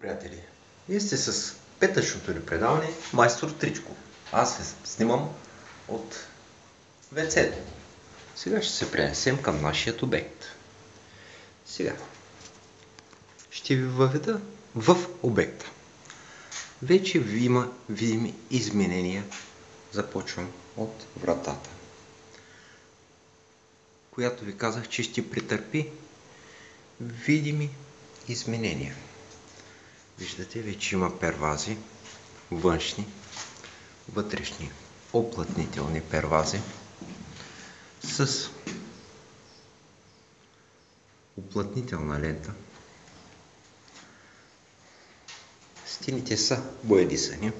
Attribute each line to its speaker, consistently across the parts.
Speaker 1: Приятели, вие сте с петъчното ни предаване Майстор Тричко. Аз се снимам от ВЦ-то. Сега ще се пренесем към нашия обект. Сега ще ви въведа в обекта. Вече има видими изменения. Започвам от вратата, която ви казах, че ще претърпи видими изменения. Виждате, вече има первази, външни, вътрешни, оплътнителни первази с уплътнителна лента. Стените са боядисани,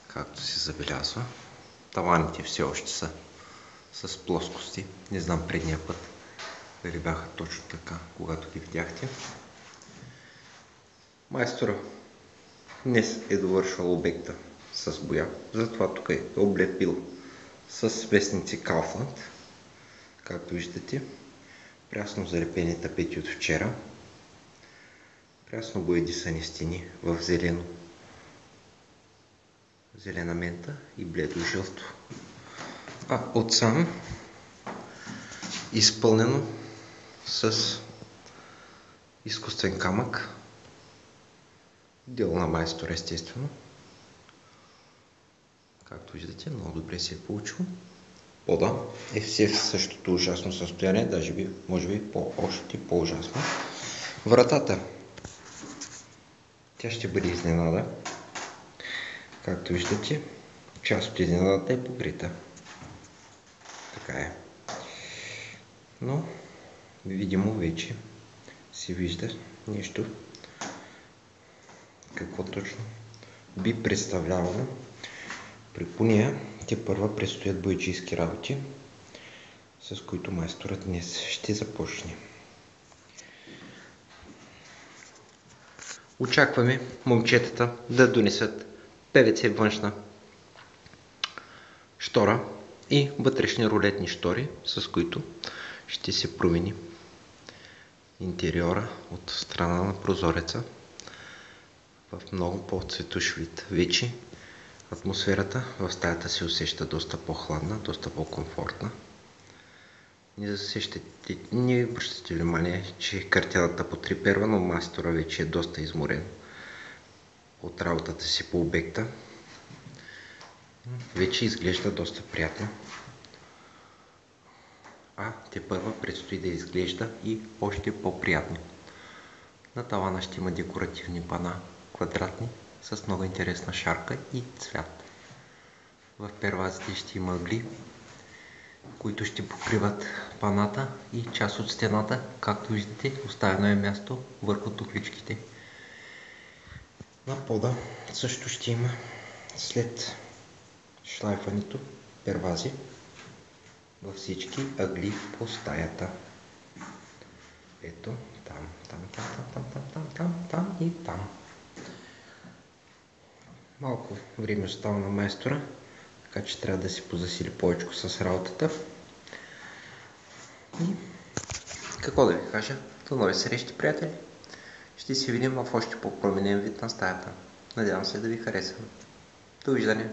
Speaker 1: както се забелязва. Таваните все още са с плоскости. Не знам предния път дали бяха точно така, когато ги видяхте. Майстора днес е довършвал обекта с боя, затова тук е облепил с вестници Kaufland, както виждате, прясно залепени тапети от вчера, прясно боядисани стени в зелена мента и бледо жълто, а отсам изпълнено с изкуствен камък, дело на майстора, естествено. Както виждате, много добре се е получило. Пода е все в същото ужасно състояние, даже би, може би още по-ужасно. Вратата, тя ще бъде изненада. Както виждате, част от изненадата е покрита. Така е. Но видимо вече се вижда нещо, какво точно би представлявало. При пония тепърва предстоят бойчийски работи, с които майсторът днес ще започне. Очакваме момчетата да донесат ПВЦ външна штора и вътрешни рулетни штори, с които ще се промени интериора от страна на прозореца в много по-цветущ вид. Вече атмосферата в стаята се усеща доста по-хладна, доста по-комфортна. Не обръщате внимание, че картината потреперва, но майстора вече е доста изморен от работата си по обекта. Вече изглежда доста приятно. А тепърва предстои да изглежда и още по-приятно. На тавана ще има декоративни пана, квадратни, с много интересна шарка и цвят. В первазите ще има ъгли, които ще покриват паната и част от стената. Както виждате, оставено е място върху тукличките. На пода също ще има, след шлайфането, первази във всички ъгли по стаята. Ето, там и там. Малко време остава на майстора, така че трябва да се позасили повече с работата. И какво да ви кажа? До нови срещи, приятели! Ще се видим в още по-променен вид на стаята. Надявам се да ви хареса. Довиждане!